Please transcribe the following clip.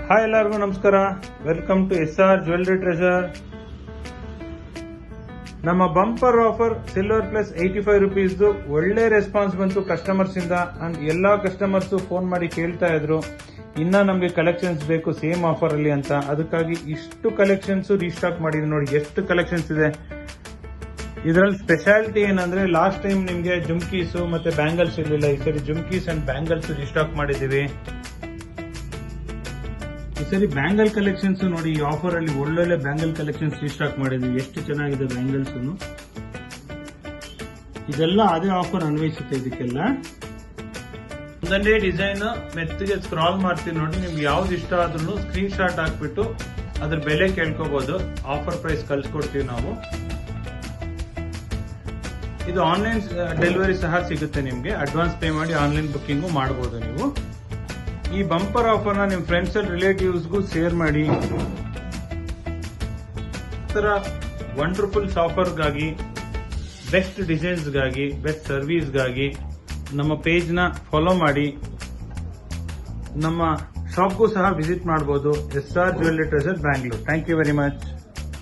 Hi ಎಲ್ಲರಿಗೂ ನಮಸ್ಕಾರ. Welcome to SR jewellery treasure. ನಮ್ಮ bumper offer silver plus 85 rupees ಒಳ್ಳೆ ರೆಸ್ಪಾನ್ಸ್ ಬಂತು ಕಸ್ಟಮರ್ಸ್ ಇಂದ. ಅಂಡ್ ಎಲ್ಲಾ ಕಸ್ಟಮರ್ಸ್ ಫೋನ್ ಮಾಡಿ ಕೇಳ್ತಾ ಇದ್ರು ಇನ್ನ ನಮ್ಗೆ ಕಲೆಕ್ಷನ್ಸ್ ಬೇಕು ಸೇಮ್ ಆಫರ್ ಅಲ್ಲಿ ಅಂತ. ಅದಕ್ಕಾಗಿ ಇಷ್ಟು ಕಲೆಕ್ಷನ್ಸ್ ರೀಸ್ಟಾಕ್ ಮಾಡಿದ್ವಿ. ನೋಡಿ ಎಷ್ಟು ಕಲೆಕ್ಷನ್ಸ್ ಇದೆ. ಇದರಲ್ಲಿ ಸ್ಪೆಷಾಲಿಟಿ ಏನಂದ್ರೆ ಲಾಸ್ಟ್ ಟೈಮ್ ನಿಮ್ಗೆ ಜುಮ್ಕೀಸ್ ಮತ್ತೆ ಬ್ಯಾಂಗಲ್ಸ್ ಇರಲಿಲ್ಲ. ಈ ಸರಿ ಜುಮ್ಕೀಸ್ ಅಂಡ್ ಬ್ಯಾಂಗಲ್ಸ್ ರೀಸ್ಟಾಕ್ ಮಾಡಿದೀವಿ. ಈ ಸರಿ ಬ್ಯಾಂಗಲ್ ಕಲೆಕ್ಷನ್ಸ್ ನೋಡಿ, ಈ ಆಫರ್ ಅಲ್ಲಿ ಒಳ್ಳೊಳ್ಳೆ ಬ್ಯಾಂಗಲ್ ಕಲೆಕ್ಷನ್ಸ್ ರೀಸ್ಟಾಕ್ ಮಾಡಿದ್ವಿ. ಎಷ್ಟು ಚೆನ್ನಾಗಿದೆ ಬ್ಯಾಂಗಲ್ಸ್. ಇದೆಲ್ಲ ಅದೇ ಆಫರ್ ಅನ್ವಯಿಸುತ್ತೆ ಇದಕ್ಕೆಲ್ಲ. ಒಂದೊಂದೇ ಡಿಸೈನ್ ಮೆತ್ತಿಗೆ ಸ್ಕ್ರಾಲ್ ಮಾಡ್ತೀವಿ ನೋಡಿ. ನಿಮ್ಗೆ ಯಾವ್ದು ಇಷ್ಟ ಆದ್ರೂ ಸ್ಕ್ರೀನ್ ಶಾಟ್ ಹಾಕ್ಬಿಟ್ಟು ಅದ್ರ ಬೆಲೆ ಕೇಳ್ಕೋಬಹುದು. ಆಫರ್ ಪ್ರೈಸ್ ಕಳ್ಸಿಕೊಡ್ತೀವಿ ನಾವು. ಇದು ಆನ್ಲೈನ್ ಡೆಲಿವರಿ ಸಹ ಸಿಗುತ್ತೆ ನಿಮ್ಗೆ. ಅಡ್ವಾನ್ಸ್ ಪೇ ಮಾಡಿ ಆನ್ಲೈನ್ ಬುಕ್ಕಿಂಗು ಮಾಡಬಹುದು ನೀವು. ಈ ಬಂಪರ್ ಆಫರ್ ನ ನಿಮ್ ಫ್ರೆಂಡ್ಸ್ ಅಂಡ್ ರಿಲೇಟಿವ್ಸ್ಗೂ ಶೇರ್ ಮಾಡಿ. ವಂಡರ್ಫುಲ್ ಆಫರ್ಗಾಗಿ, ಬೆಸ್ಟ್ ಡಿಸೈನ್ಸ್ಗಾಗಿ, ಬೆಸ್ಟ್ ಸರ್ವಿಸ್ಗಾಗಿ ನಮ್ಮ ಪೇಜ್ ನ ಫಾಲೋ ಮಾಡಿ. ನಮ್ಮ ಶಾಪ್ಗೂ ಸಹ ವಿಸಿಟ್ ಮಾಡಬಹುದು. SR jewellery treasure Bangalore. Thank you very much.